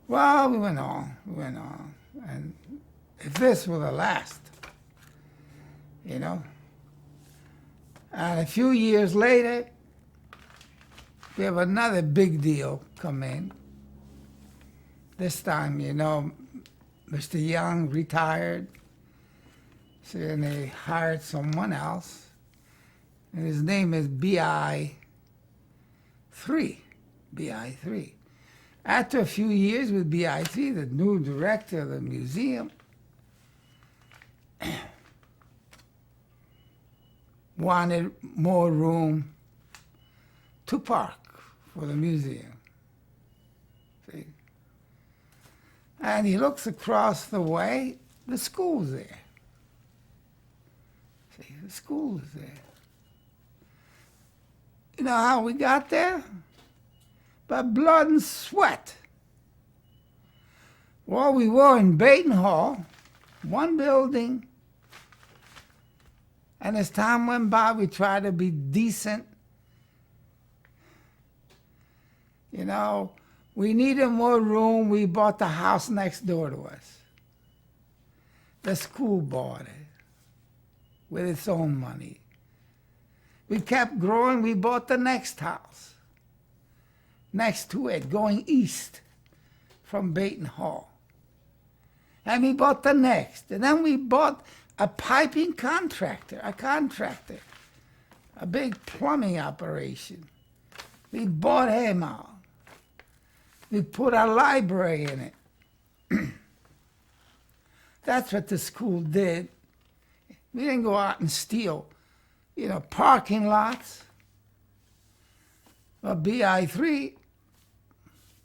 Well, we went on. And if this were the last, you know. And a few years later, we have another big deal come in. This time, Mr. Young retired, so then they hired someone else, and his name is BI3. BI3. After a few years with BI3, the new director of the museum wanted more room to park for the museum. See? And he looks across the way, the school's there. See, the school is there. You know how we got there? By blood and sweat. Well, we were in Baton Hall, one building, and as time went by, we tried to be decent. You know, we needed more room. We bought the house next door to us. The school bought it with its own money. We kept growing. We bought the next house next to it, going east from Baton Hall. And we bought the next. And then we bought a piping contractor, a big plumbing operation. We bought him out. We put a library in it. That's what the school did. We didn't go out and steal, parking lots. Well, BI3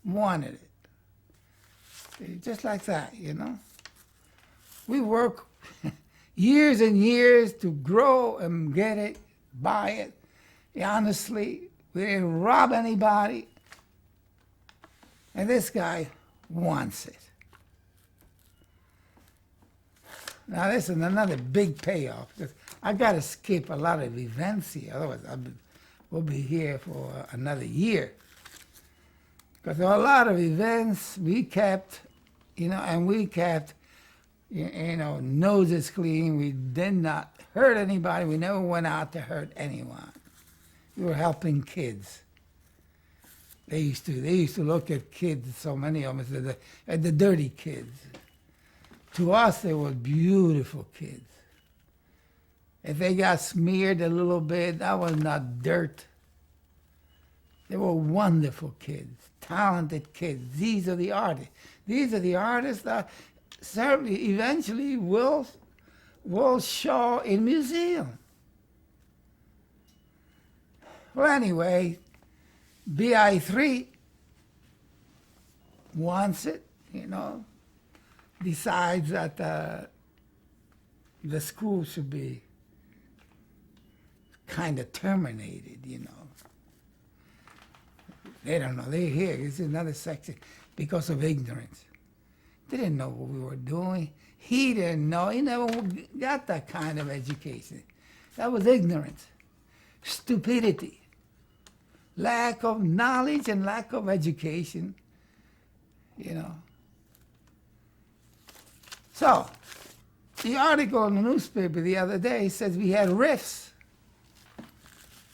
wanted it. Just like that, We work years and years to grow and get it, buy it. Honestly, we didn't rob anybody. And this guy wants it. Now, this is another big payoff. Because I got to skip a lot of events here. Otherwise, we'll be here for another year. Because there are a lot of events we kept, and we kept, noses clean. We did not hurt anybody. We never went out to hurt anyone. We were helping kids. They used to look at kids, so many of them, as the dirty kids. To us, they were beautiful kids. If they got smeared a little bit, that was not dirt. They were wonderful kids, talented kids. These are the artists. These are the artists that certainly eventually will show in museum. Well, anyway, BI3 wants it, decides that the school should be kind of terminated, They don't know. They're here. This is another section because of ignorance. They didn't know what we were doing. He didn't know. He never got that kind of education. That was ignorance, stupidity, lack of knowledge and lack of education, So, the article in the newspaper the other day says we had rifts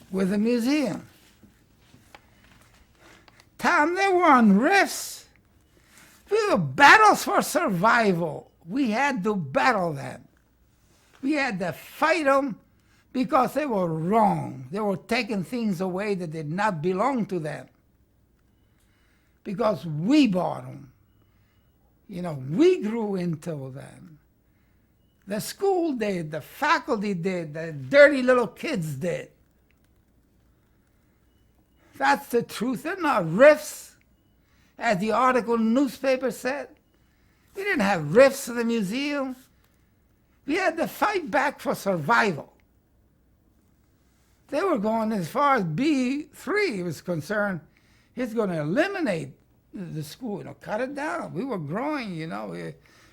with the museum. Tom, they weren't rifts. We were battles for survival. We had to battle them. We had to fight them because they were wrong. They were taking things away that did not belong to them. Because we bought them. We grew into them. The school did, the faculty did, the dirty little kids did. That's the truth. They're not rifts, as the article in the newspaper said. We didn't have rifts in the museum. We had to fight back for survival. They were going as far as B3 was concerned. He's going to eliminate the school, cut it down. We were growing, we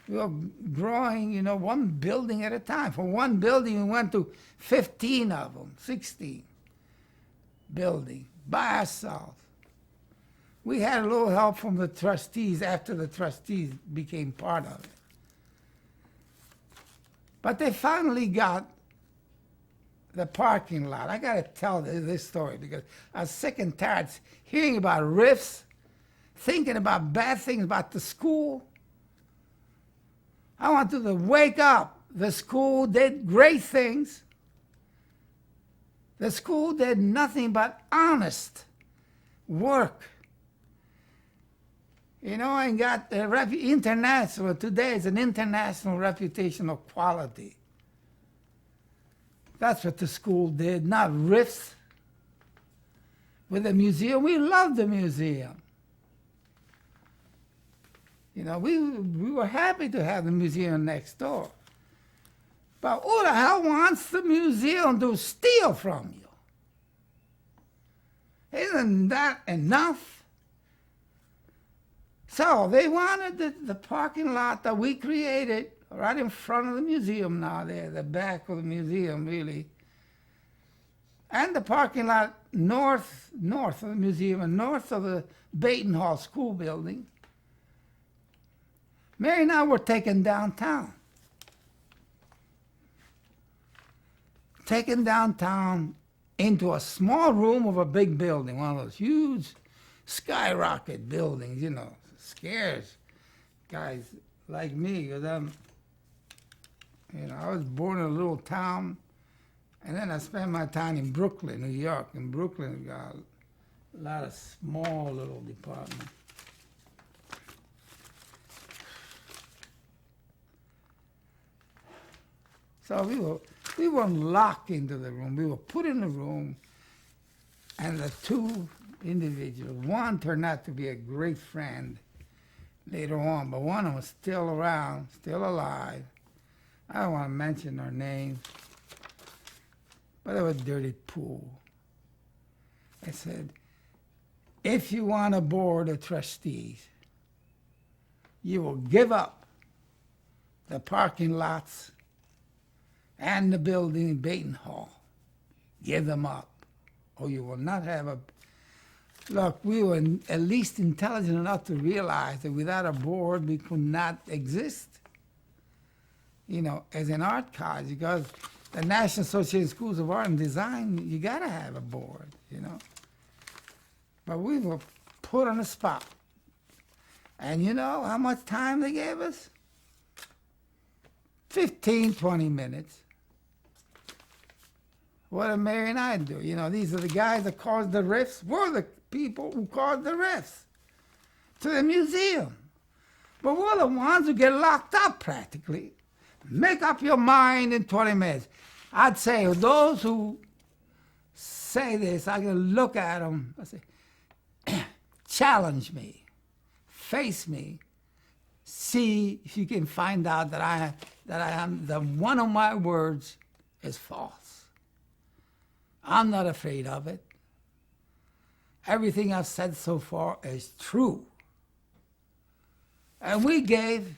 were growing, one building at a time. For one building, we went to 15 of them, 16 buildings by ourselves. We had a little help from the trustees after the trustees became part of it. But they finally got the parking lot. I got to tell this story because I was sick and tired hearing about rifts, thinking about bad things about the school. I wanted to wake up. The school did great things. The school did nothing but honest work. You know, and got the international, today it's an international reputation of quality. That's what the school did, not rifts. With the museum, we love the museum. You know, we were happy to have the museum next door. But who the hell wants the museum to steal from you? Isn't that enough? So they wanted the parking lot that we created right in front of the museum now there, the back of the museum really. And the parking lot north of the museum and north of the Baton Hall School building. Mary and I were taken downtown. Taken downtown into a small room of a big building, one of those huge skyrocket buildings, you know. Scares guys like me because I was born in a little town, and then I spent my time in Brooklyn, New York. In Brooklyn, we got a lot of small little departments. So we were locked into the room. We were put in the room, and the two individuals, one turned out to be a great friend later on, but one of them was still around, still alive. I don't want to mention her name, but it was Dirty Pool. I said, if you want to board of trustees, you will give up the parking lots and the building in Baton Hall. Give them up, or you will not have a... Look, we were at least intelligent enough to realize that without a board, we could not exist, you know, as an art college, because the National Association of Schools of Art and Design, you got to have a board, you know. But we were put on the spot. And you know how much time they gave us? 15, 20 minutes. What did Mary and I do? You know, these are the guys that caused the rifts. We're the people who caused the rifts to the museum. But we're the ones who get locked up practically. Make up your mind in 20 minutes. I'd say those who say this, I can look at them, I say, challenge me, face me, see if you can find out that I am that one of my words is false. I'm not afraid of it. Everything I've said so far is true. And we gave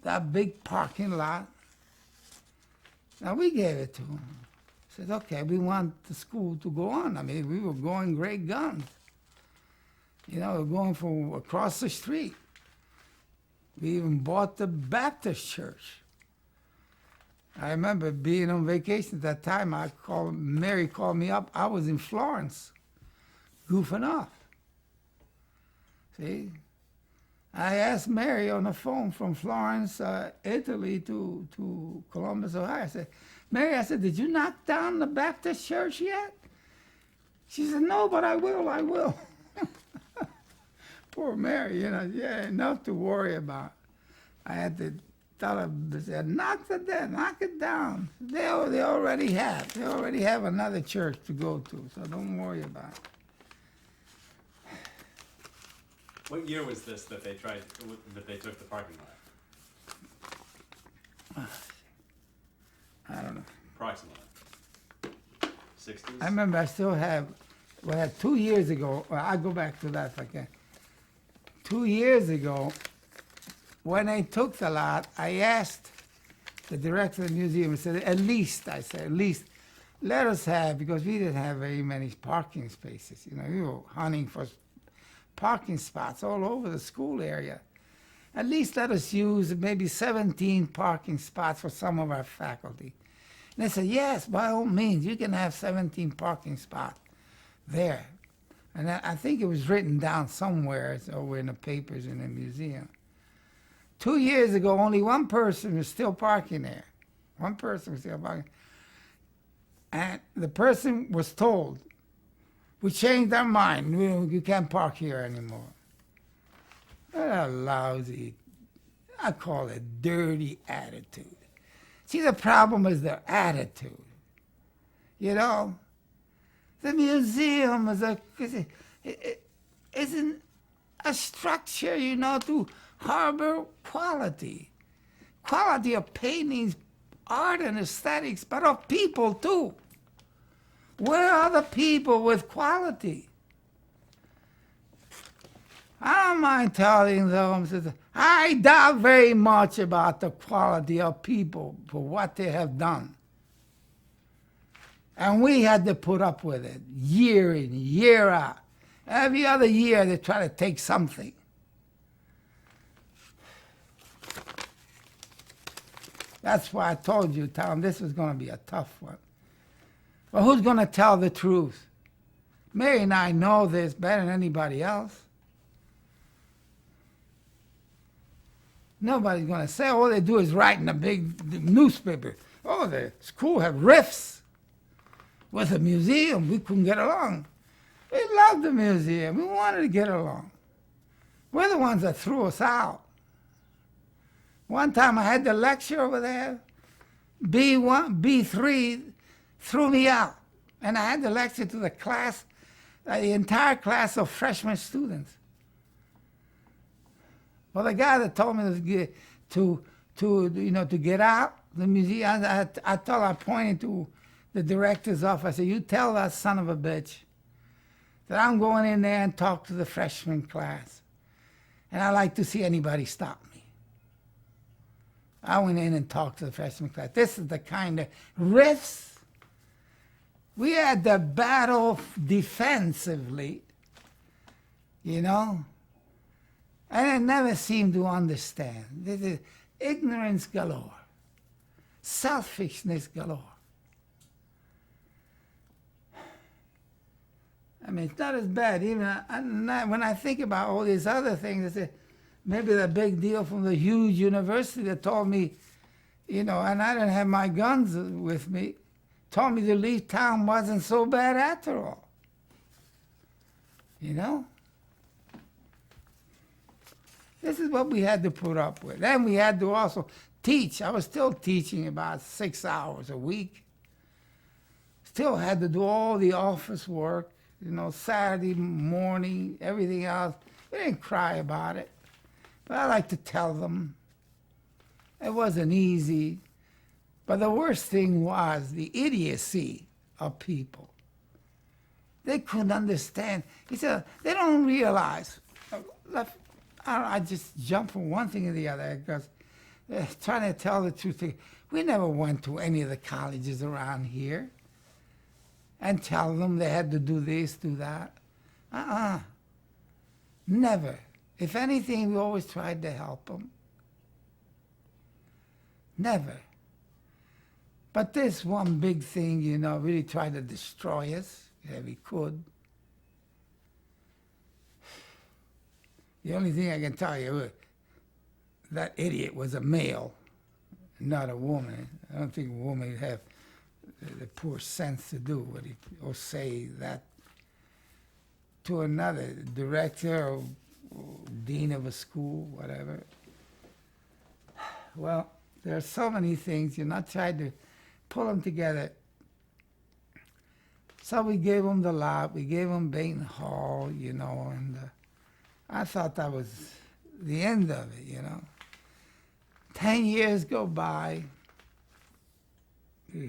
that big parking lot. Now we gave it to them. Said, okay, we want the school to go on. I mean, we were going great guns. You know, we're going from across the street. We even bought the Baptist church. I remember being on vacation at that time. Mary called me up. I was in Florence, goofing off. See? I asked Mary on the phone from Florence, Italy to Columbus, Ohio. I said, Mary, I said, did you knock down the Baptist church yet? She said, no, but I will. Poor Mary, you know, yeah, enough to worry about. I had to tell her, I said, knock it down. They already have another church to go to, so don't worry about it. What year was this that they took the parking lot? I don't know. Approximately. 60s? I remember I still have, 2 years ago, I'll go back to that if I can. 2 years ago, when I took the lot, I asked the director of the museum, I said, at least, let us have, because we didn't have very many parking spaces. You know, we were hunting for parking spots all over the school area. At least let us use maybe 17 parking spots for some of our faculty. And they said, yes, by all means, you can have 17 parking spots there. And I think it was written down somewhere, it's over in the papers in the museum. 2 years ago, only one person was still parking there. One person was still parking. And the person was told, we changed our mind. You can't park here anymore. What a lousy, I call it dirty attitude. See, the problem is their attitude. You know? The museum isn't a structure, you know, to harbor quality. Quality of paintings, art and aesthetics, but of people too. Where are the people with quality? I don't mind telling them, I doubt very much about the quality of people for what they have done. And we had to put up with it year in, year out. Every other year they try to take something. That's why I told you, Tom, this was going to be a tough one. Well, who's going to tell the truth? Mary and I know this better than anybody else. Nobody's going to say all they do is write in a big newspaper. Oh, the school have rifts with the museum. We couldn't get along. We loved the museum. We wanted to get along. We're the ones that threw us out. One time I had the lecture over there. B3 threw me out. And I had the lecture to the class, the entire class of freshman students. Well, the guy that told me to get out the museum, I pointed to the director's office. I said, you tell that son of a bitch that I'm going in there and talk to the freshman class. And I like to see anybody stop me. I went in and talked to the freshman class. This is the kind of riffs. We had the battle defensively, you know, and I never seemed to understand. This is ignorance galore, selfishness galore. I mean, it's not as bad. Even when I think about all these other things, I say, maybe the big deal from the huge university that told me, you know, and I didn't have my guns with me, told me to leave town wasn't so bad after all. You know? This is what we had to put up with. Then we had to also teach. I was still teaching about 6 hours a week. Still had to do all the office work, you know, Saturday morning, everything else. We didn't cry about it. But I like to tell them it wasn't easy. But the worst thing was the idiocy of people. They couldn't understand. He said, they don't realize. I just jump from one thing to the other because they're trying to tell the truth. We never went to any of the colleges around here and tell them they had to do this, do that. Never. If anything, we always tried to help them. Never. But this one big thing, you know, really tried to destroy us, if he could. The only thing I can tell you, that idiot was a male, not a woman. I don't think a woman would have the poor sense to do what he, or say that to another director or dean of a school, whatever. Well, there are so many things, you know, I tried to pull them together. So we gave them the lot, we gave them Baton Hall, you know, and I thought that was the end of it, you know. 10 years go by. Yeah.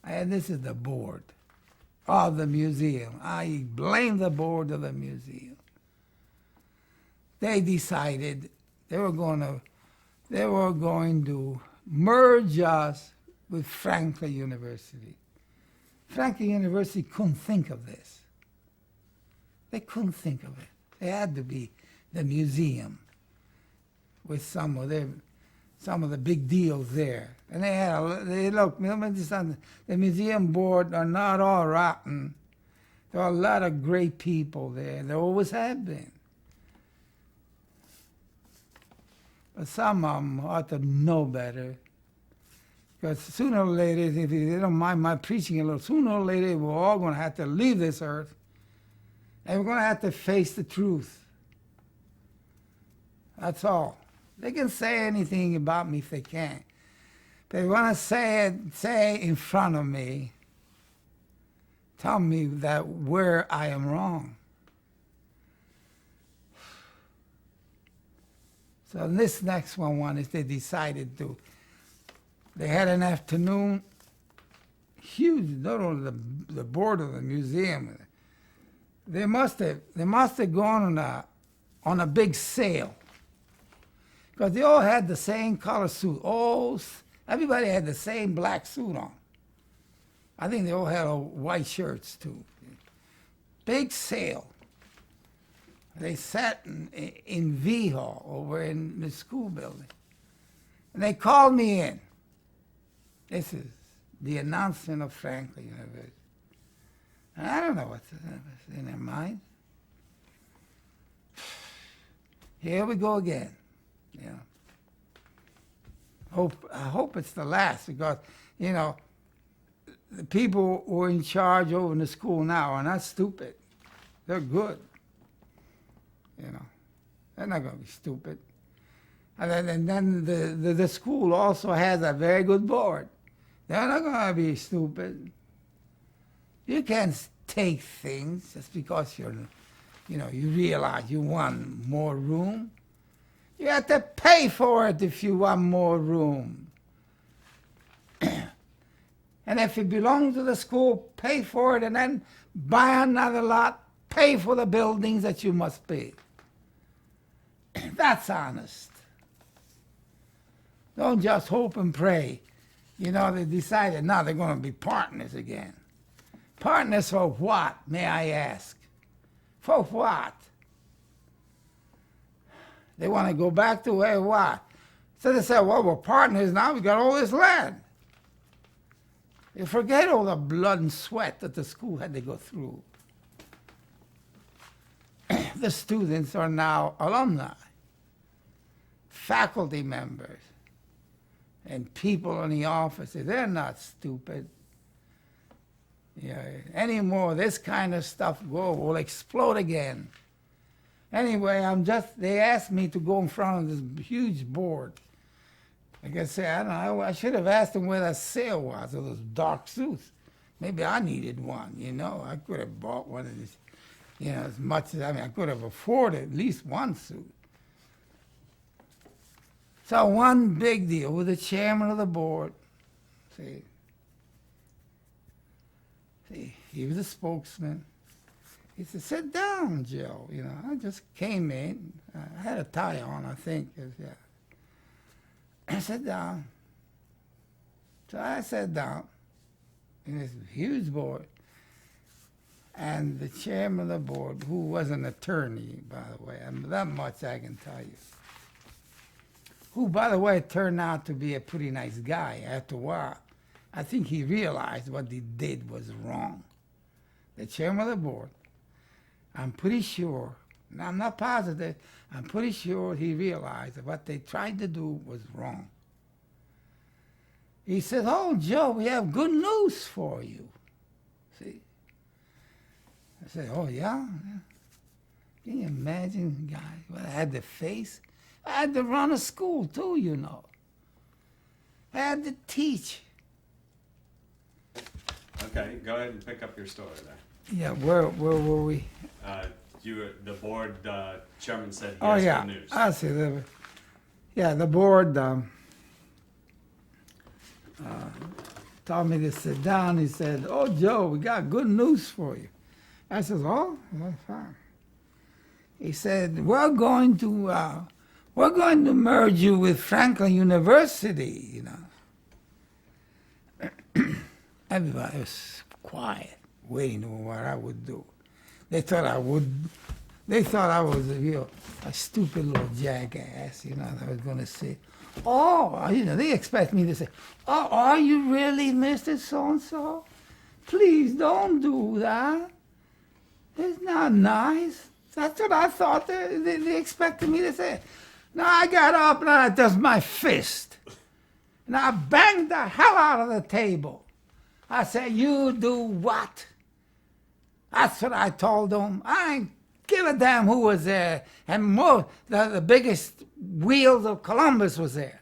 And this is the board of the museum. I blame the board of the museum. They decided they were going to merge us with Franklin University. Franklin University couldn't think of this. They couldn't think of it. It had to be the museum with some of the big deals there. And the museum board are not all rotten. There are a lot of great people there. There always have been. But some of them ought to know better. Because sooner or later, if they don't mind my preaching a little, sooner or later we're all going to have to leave this earth. And we're going to have to face the truth. That's all. They can say anything about me if they can. They want to say it in front of me. Tell me that where I am wrong. So this next one is they decided to. They had an afternoon, huge, not only the board of the museum. They must have gone on a big sale. Because they all had the same color suit. Everybody had the same black suit on. I think they all had white shirts too. Big sale. They sat in V Hall over in the school building. And they called me in. This is the announcement of Franklin University. And I don't know what's in their mind. Here we go again. You know. I hope it's the last because, you know, the people who are in charge over in the school now are not stupid. They're good. You know, they're not going to be stupid. And then the school also has a very good board. They're not going to be stupid. You can't take things just because you realize you want more room. You have to pay for it if you want more room. And if it belongs to the school, pay for it and then buy another lot, pay for the buildings that you must pay. That's honest. Don't just hope and pray. You know, they decided now they're going to be partners again. Partners for what, may I ask? For what? They want to go back to where what? So they said, well, we're partners now. We got all this land. You forget all the blood and sweat that the school had to go through. The students are now alumni, faculty members, and people in the offices. They're not stupid. Yeah, anymore, this kind of stuff will explode again. Anyway, they asked me to go in front of this huge board. Like I said, I don't know, I should have asked them where that sale was, of those dark suits. Maybe I needed one, you know. I could have bought one of these, you know, as much as, I could have afforded at least one suit. So one big deal with the chairman of the board. See, he was a spokesman. He said, sit down, Joe. You know, I just came in. I had a tie on, I think. Yeah. I sat down. So I sat down in this huge board. And the chairman of the board, who was an attorney, by the way, and that much I can tell you, who, by the way, turned out to be a pretty nice guy after a while. I think he realized what he did was wrong. The chairman of the board, I'm pretty sure, and I'm not positive, I'm pretty sure he realized that what they tried to do was wrong. He said, oh, Joe, we have good news for you. See? I said, oh, yeah? Can you imagine, guys, what I had to face? I had to run a school, too, you know. I had to teach. Okay, go ahead and pick up your story there. Yeah, where were we? The board chairman said he Oh, has yeah. good news. I see. The board told me to sit down. He said, oh, Joe, we got good news for you. I said, oh, well, fine. He said, we're going to we're going to merge you with Franklin University, you know. Everybody was quiet, waiting on what I would do. They thought I was a stupid little jackass, you know, that I was going to say, oh, you know, they expect me to say, oh, are you really Mr. So-and-so? Please don't do that. It's not nice. That's what I thought they expected me to say. Now I got up and I just my fist. And I banged the hell out of the table. I said, you do what? That's what I told them. I ain't give a damn who was there. And the biggest wheels of Columbus was there.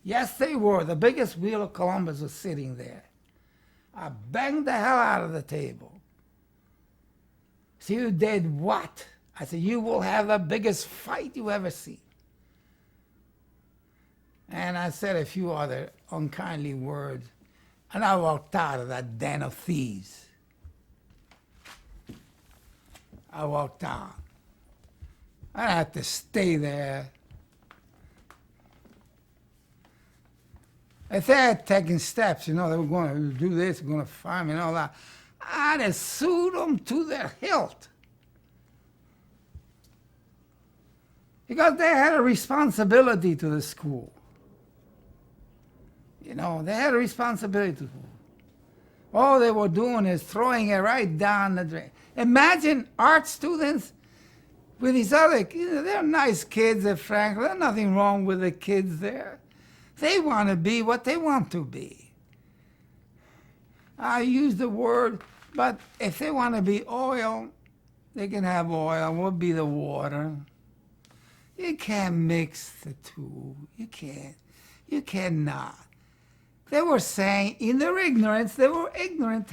Yes, they were. The biggest wheel of Columbus was sitting there. I banged the hell out of the table. So you did what? I said, you will have the biggest fight you ever see. And I said a few other unkindly words. And I walked out of that den of thieves. I walked out. I had to stay there. If they had taken steps, you know, they were going to do this, going to fire me and all that, I'd have sued them to their hilt. Because they had a responsibility to the school. You know, they had a responsibility to the school. All they were doing is throwing it right down the drain. Imagine art students with these other, you know, they're nice kids at Franklin. There's nothing wrong with the kids there. They want to be what they want to be. I use the word, but if they want to be oil, they can have oil. We'll be the water. You can't mix the two. You can't. You cannot. They were saying, in their ignorance, they were ignorant.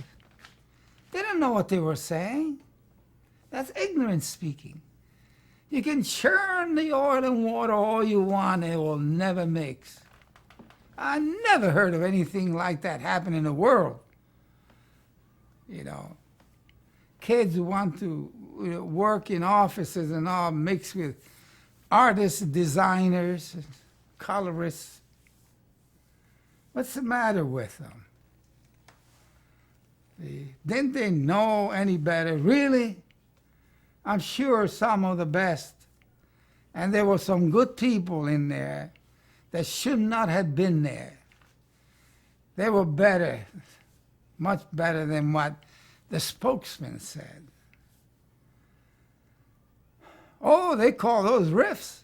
They didn't know what they were saying. That's ignorance speaking. You can churn the oil and water all you want, it will never mix. I never heard of anything like that happen in the world. You know, kids who want to work in offices and all mixed with artists, designers, colorists. What's the matter with them? Didn't they know any better? Really? I'm sure some of the best. And there were some good people in there that should not have been there. They were better, much better than what the spokesman said. Oh, they call those riffs.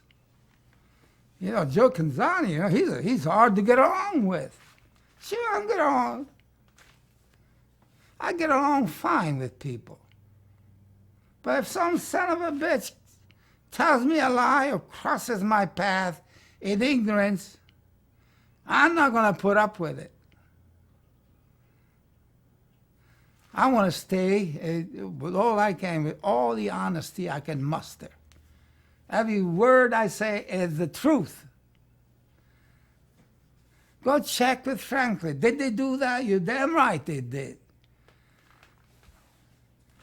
You know, Joe Canzani, you know, he's hard to get along with. Sure, I'm get along. I get along fine with people. But if some son of a bitch tells me a lie or crosses my path in ignorance, I'm not going to put up with it. I want to stay with all I can, with all the honesty I can muster. Every word I say is the truth. Go check with Franklin. Did they do that? You're damn right they did.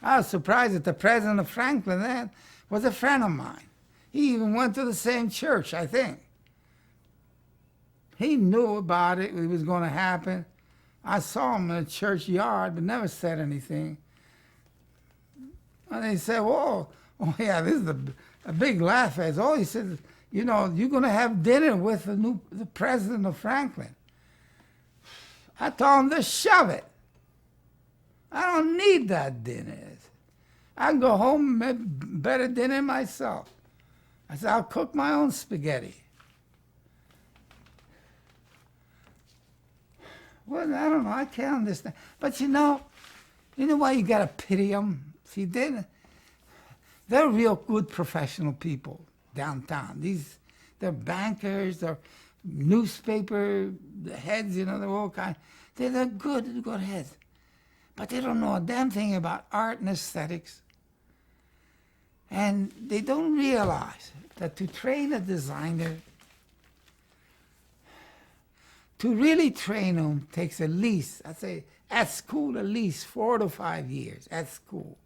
I was surprised that the president of Franklin then was a friend of mine. He even went to the same church, I think. He knew about it, it was going to happen. I saw him in the church yard, but never said anything. And they said, oh yeah, this is a big laugh. Oh, he said, you know, you're going to have dinner with the president of Franklin. I told him to shove it. I don't need that dinner. I can go home and make better dinner myself. I said, I'll cook my own spaghetti. Well, I don't know. I can't understand. But you know why you got to pity them? See, they're real good professional people downtown. They're bankers, they're newspaper heads, you know, they're all kind. They're good heads. But they don't know a damn thing about art and aesthetics. And they don't realize that to train a designer, to really train them takes at least, I'd say, at school, at least 4 to 5 years at school.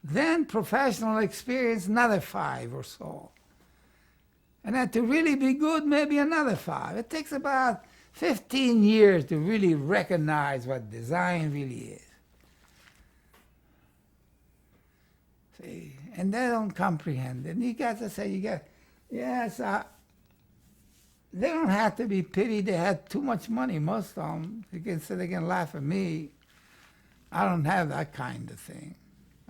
Then professional experience, another 5 or so. And then to really be good, maybe another 5. It takes about 15 years to really recognize what design really is. See, and they don't comprehend it. And you got to say, yes, they don't have to be pitied. They had too much money, most of them. They can say they can laugh at me. I don't have that kind of thing.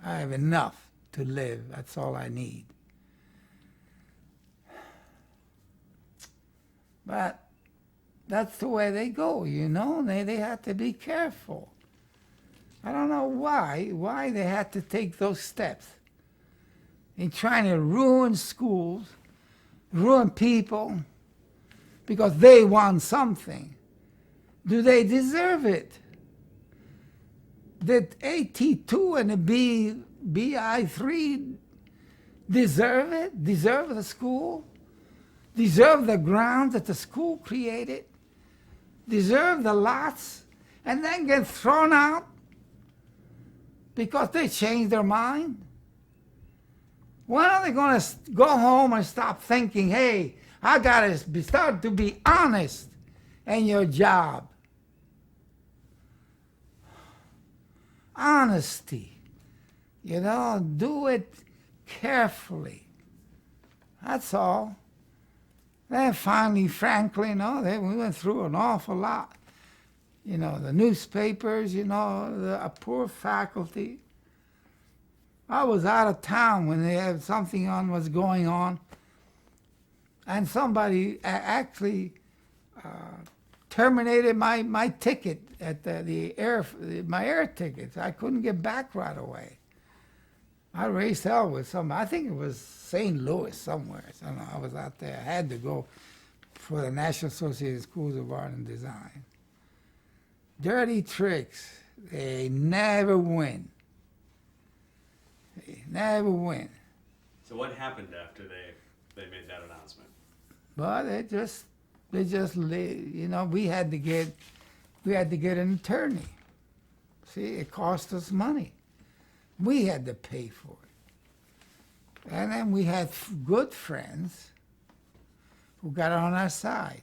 I have enough to live. That's all I need. But that's the way they go, you know. They have to be careful. I don't know why they had to take those steps in trying to ruin schools, ruin people, because they want something. Do they deserve it? Did AT2 and the BI3 deserve it? Deserve the school? Deserve the ground that the school created? Deserve the lots? And then get thrown out because they changed their mind? When are they going to go home and stop thinking, hey, I got to start to be honest in your job? Honesty. You know, do it carefully. That's all. Then finally, Franklin, we went through an awful lot. You know, the newspapers, you know, a poor faculty. I was out of town when they had something on was going on, and somebody actually terminated my ticket at my air tickets. I couldn't get back right away. I raised hell with somebody. I think it was St. Louis somewhere. I don't know. I was out there. I had to go for the National Association of Schools of Art and Design. Dirty tricks. They never win. They never win. So what happened after they made that announcement? But they just you know, we had to get an attorney. See, it cost us money. We had to pay for it. And then we had good friends who got on our side.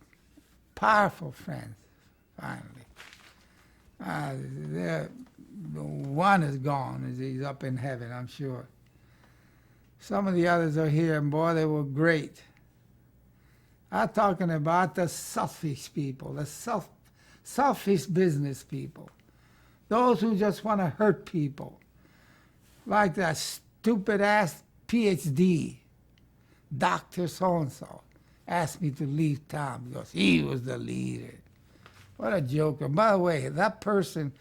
Powerful friends, finally. One is gone. He's up in heaven, I'm sure. Some of the others are here, and boy, they were great. I'm talking about the selfish people, the selfish business people. Those who just want to hurt people. Like that stupid-ass PhD, Dr. So-and-so, asked me to leave town because he was the leader. What a joker. By the way, that person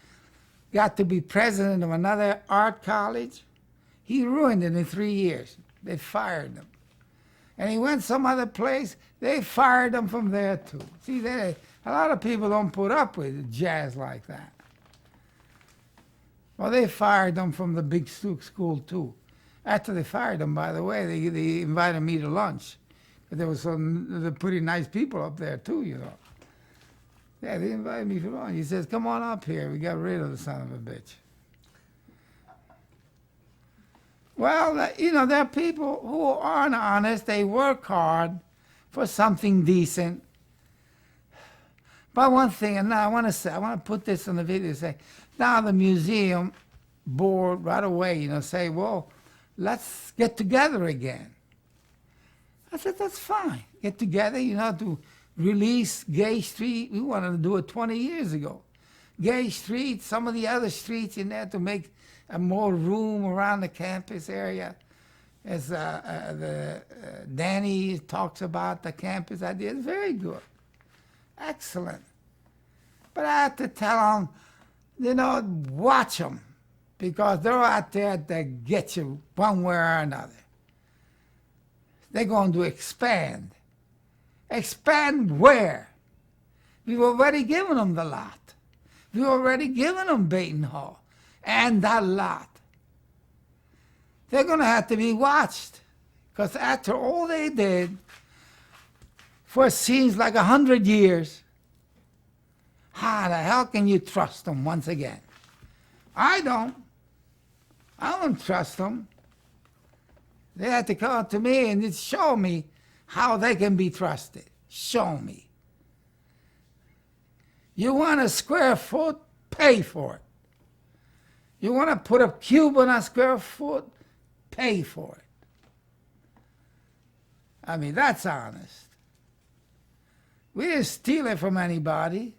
got to be president of another art college. He ruined it in 3 years. They fired him. And he went some other place, they fired him from there too. See, a lot of people don't put up with jazz like that. Well, they fired him from the big school too. After they fired him, by the way, they invited me to lunch. But there was some pretty nice people up there too, you know. Yeah, they invited me for lunch. He says, come on up here. We got rid of the son of a bitch. Well, you know, there are people who aren't honest. They work hard for something decent. But one thing, and now I want to put this on the video, say, now the museum board right away, you know, say, well, let's get together again. I said, that's fine. Get together, you know, to release Gay Street. We wanted to do it 20 years ago. Gay Street, some of the other streets in there to make more room around the campus area. As Danny talks about the campus idea, it's very good. Excellent. But I have to tell them, you know, watch them, because they're out there to get you one way or another. They're going to expand. Expand where? We've already given them the lot. We've already given them Baton Hall and that lot. They're going to have to be watched, because after all they did for seems like 100 years, how the hell can you trust them once again? I don't trust them. They had to come to me and just show me how they can be trusted. Show me. You want a square foot? Pay for it. You want to put a cube on a square foot? Pay for it. I mean, that's honest. We didn't steal it from anybody.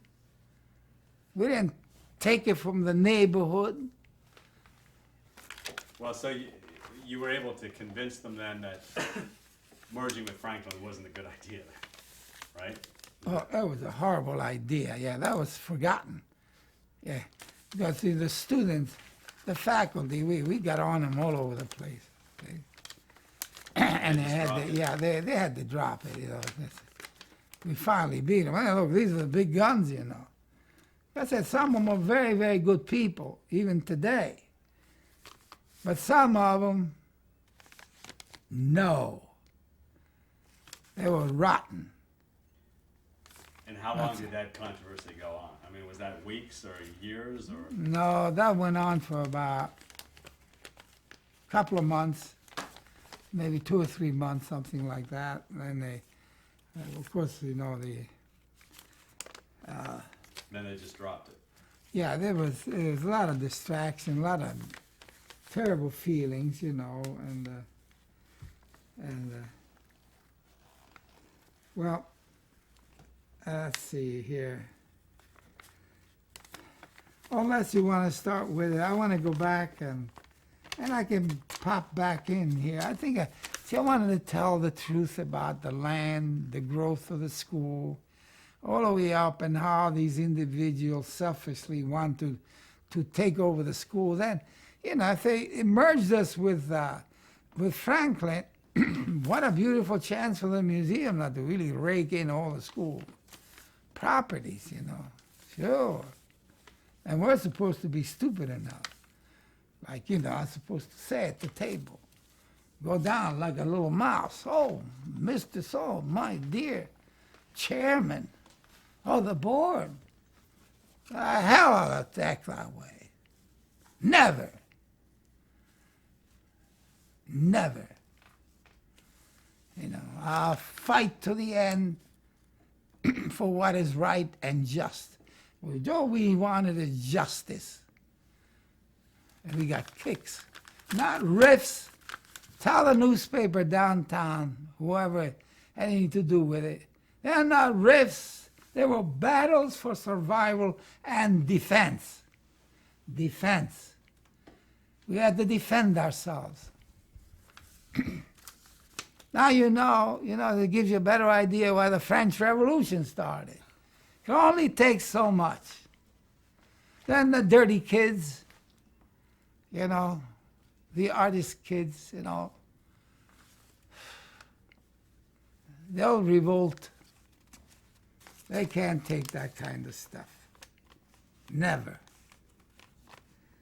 We didn't take it from the neighborhood. Well, so you were able to convince them then that merging with Franklin wasn't a good idea, right? Oh, that was a horrible idea. Yeah, that was forgotten. Yeah, because see, the students, the faculty, we got on them all over the place. Okay? And they had to drop it. You know, we finally beat them. Hey, look, these are the big guns, you know. I said some of them are very, very good people, even today. But some of them, no. They were rotten. And how long did that controversy go on? I mean, was that weeks or years or? No, that went on for about a couple of months, maybe 2 or 3 months, something like that. And then they, of course, you know, Then they just dropped it. yeah, there was a lot of distraction, a lot of terrible feelings, you know, and well, let's see here. Unless you want to start with it, I want to go back and I can pop back in here. I think, I wanted to tell the truth about the land, the growth of the school, all the way up, and how these individuals selfishly want to take over the school. Then, you know, if they merged us with Franklin, what a beautiful chance for the museum not to really rake in all the school properties, you know. Sure. And we're supposed to be stupid enough. Like, you know, I'm supposed to say at the table, go down like a little mouse. Oh, Mr. So, my dear chairman of the board. The hell I'll act that way. Never. Never. You know, I'll fight to the end for what is right and just. All we wanted is justice. And we got kicks, not riffs. Tell the newspaper downtown, whoever had anything to do with it, they're not riffs. They were battles for survival and defense. Defense. We had to defend ourselves. Now you know, it gives you a better idea why the French Revolution started. It only takes so much. Then the dirty kids, you know, the artist kids, you know, they'll revolt. They can't take that kind of stuff. Never.